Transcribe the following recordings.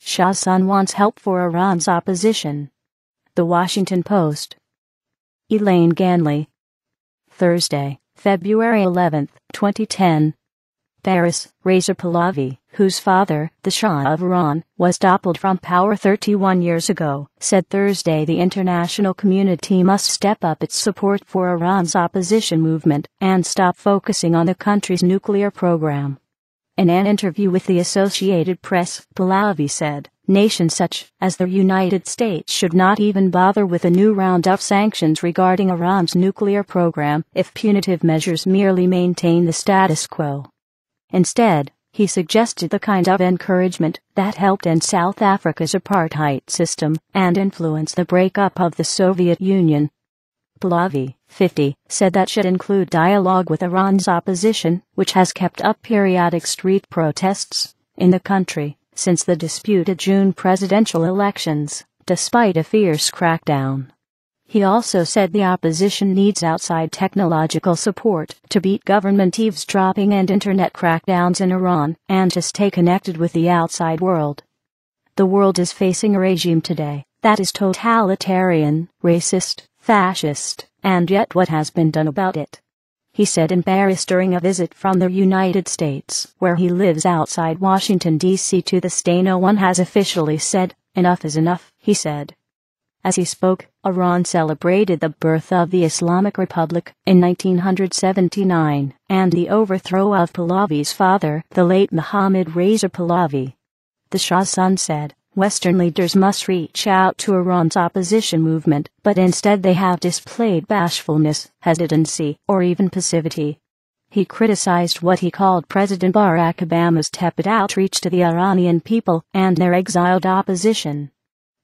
Shah's son wants help for Iran's opposition. The Washington Post. Elaine Ganley. Thursday, February 11, 2010. Paris. Reza Pahlavi, whose father, the Shah of Iran, was toppled from power 31 years ago, said Thursday the international community must step up its support for Iran's opposition movement and stop focusing on the country's nuclear program. In an interview with the Associated Press, Pahlavi said, nations such as the United States should not even bother with a new round of sanctions regarding Iran's nuclear program if punitive measures merely maintain the status quo. Instead, he suggested the kind of encouragement that helped end South Africa's apartheid system and influence the breakup of the Soviet Union. Pahlavi, 50, said that should include dialogue with Iran's opposition, which has kept up periodic street protests in the country since the disputed June presidential elections, despite a fierce crackdown. He also said the opposition needs outside technological support to beat government eavesdropping and internet crackdowns in Iran and to stay connected with the outside world. The world is facing a regime today that is totalitarian, racist, fascist, and yet what has been done about it? He said in Paris during a visit from the United States, where he lives outside Washington, D.C. To this day no one has officially said, enough is enough, he said. As he spoke, Iran celebrated the birth of the Islamic Republic in 1979 and the overthrow of Pahlavi's father, the late Mohammad Reza Pahlavi. The Shah's son said, Western leaders must reach out to Iran's opposition movement, but instead they have displayed bashfulness, hesitancy, or even passivity. He criticized what he called President Barack Obama's tepid outreach to the Iranian people and their exiled opposition.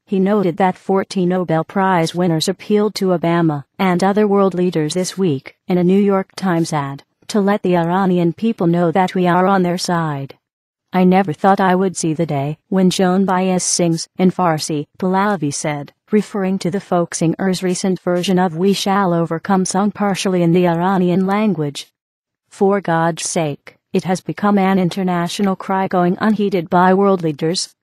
He noted that 14 Nobel Prize winners appealed to Obama and other world leaders this week in a New York Times ad to let the Iranian people know that we are on their side. I never thought I would see the day when Joan Baez sings in Farsi, Pahlavi said, referring to the folk singer's recent version of We Shall Overcome sung partially in the Iranian language. For God's sake, it has become an international cry going unheeded by world leaders.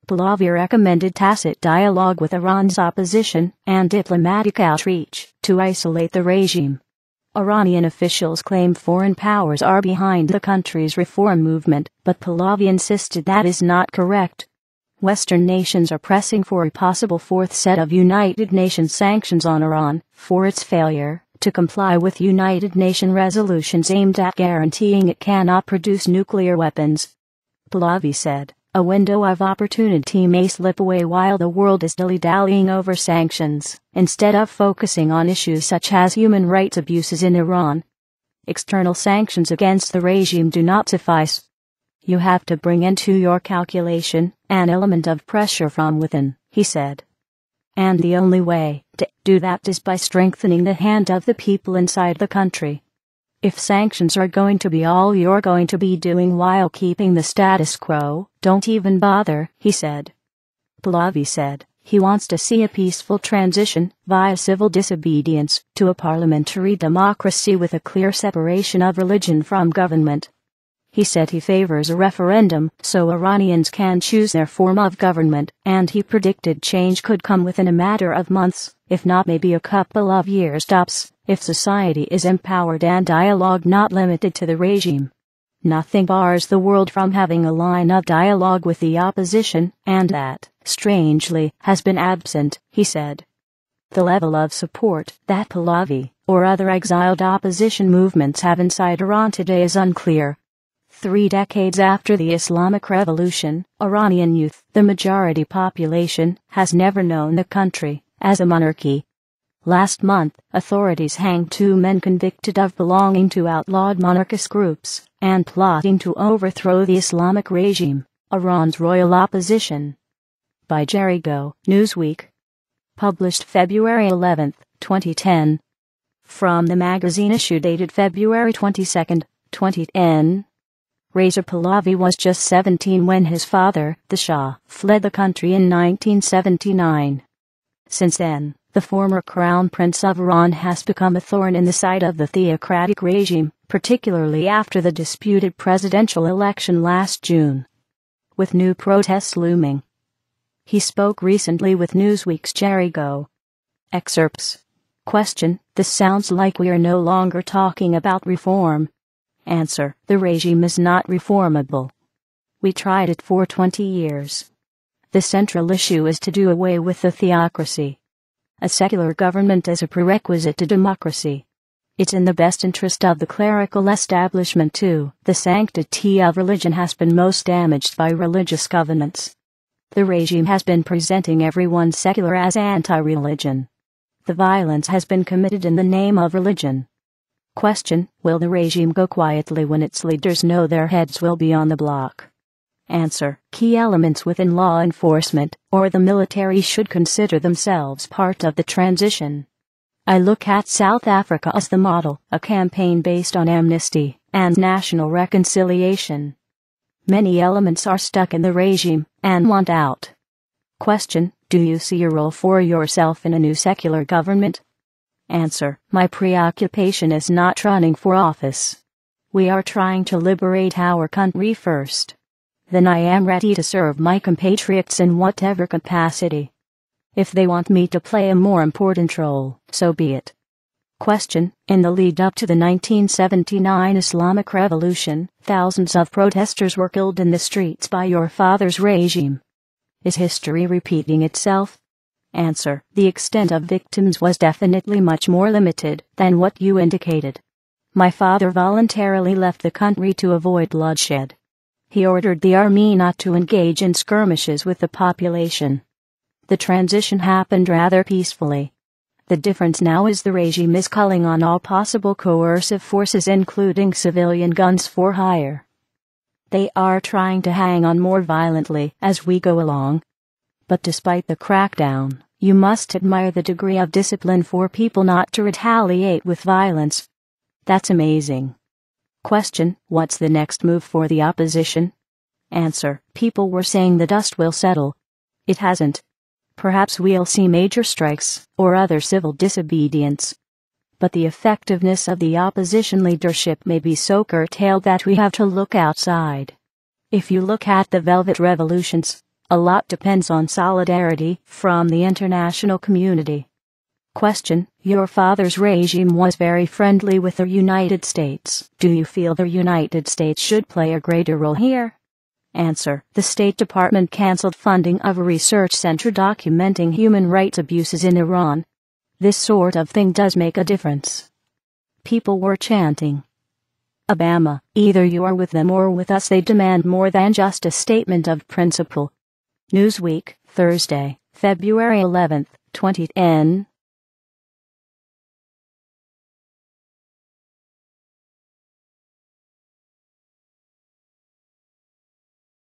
Pahlavi recommended tacit dialogue with Iran's opposition and diplomatic outreach to isolate the regime. Iranian officials claim foreign powers are behind the country's reform movement, but Pahlavi insisted that is not correct. Western nations are pressing for a possible fourth set of United Nations sanctions on Iran for its failure to comply with United Nations resolutions aimed at guaranteeing it cannot produce nuclear weapons. Pahlavi said, a window of opportunity may slip away while the world is dilly-dallying over sanctions, instead of focusing on issues such as human rights abuses in Iran. External sanctions against the regime do not suffice. You have to bring into your calculation an element of pressure from within, he said. And the only way to do that is by strengthening the hand of the people inside the country. If sanctions are going to be all you're going to be doing while keeping the status quo, don't even bother, he said. Pahlavi said he wants to see a peaceful transition via civil disobedience to a parliamentary democracy with a clear separation of religion from government. He said he favors a referendum so Iranians can choose their form of government, and he predicted change could come within a matter of months, if not maybe a couple of years tops, if society is empowered and dialogue not limited to the regime. Nothing bars the world from having a line of dialogue with the opposition, and that, strangely, has been absent, he said. The level of support that Pahlavi or other exiled opposition movements have inside Iran today is unclear. 3 decades after the Islamic Revolution, Iranian youth, the majority population, has never known the country as a monarchy. Last month, authorities hanged 2 men convicted of belonging to outlawed monarchist groups and plotting to overthrow the Islamic regime, Iran's royal opposition. By Jerry Go, Newsweek. Published February 11, 2010. From the magazine issue dated February 22, 2010. Reza Pahlavi was just 17 when his father, the Shah, fled the country in 1979. Since then, the former Crown Prince of Iran has become a thorn in the side of the theocratic regime, particularly after the disputed presidential election last June. With new protests looming, He spoke recently with Newsweek's Jerry Go. Excerpts. Question: This sounds like we are no longer talking about reform. Answer: The regime is not reformable. We tried it for 20 years. The central issue is to do away with the theocracy. A secular government is a prerequisite to democracy. It's in the best interest of the clerical establishment too. The sanctity of religion has been most damaged by religious governance. The regime has been presenting everyone secular as anti-religion. The violence has been committed in the name of religion. Question: Will the regime go quietly when its leaders know their heads will be on the block? Answer: Key elements within law enforcement or the military should consider themselves part of the transition. I look at South Africa as the model, a campaign based on amnesty and national reconciliation. Many elements are stuck in the regime and want out. Question: Do you see a role for yourself in a new secular government? Answer: My preoccupation is not running for office. We are trying to liberate our country first. Then I am ready to serve my compatriots in whatever capacity. If they want me to play a more important role, so be it. Question: In the lead up to the 1979 Islamic Revolution, thousands of protesters were killed in the streets by your father's regime. Is history repeating itself? Answer: The extent of victims was definitely much more limited than what you indicated. My father voluntarily left the country to avoid bloodshed. He ordered the army not to engage in skirmishes with the population. The transition happened rather peacefully. The difference now is the regime is calling on all possible coercive forces, including civilian guns for hire. They are trying to hang on more violently as we go along. But despite the crackdown, you must admire the degree of discipline for people not to retaliate with violence. That's amazing. Question: What's the next move for the opposition? Answer: People were saying the dust will settle. It hasn't. Perhaps we'll see major strikes or other civil disobedience. But the effectiveness of the opposition leadership may be so curtailed that we have to look outside. If you look at the Velvet Revolutions, a lot depends on solidarity from the international community. Question: Your father's regime was very friendly with the United States. Do you feel the United States should play a greater role here? Answer: The State Department canceled funding of a research center documenting human rights abuses in Iran. This sort of thing does make a difference. People were chanting, Obama, either you are with them or with us. They demand more than just a statement of principle. Newsweek, Thursday, February 11, 2010.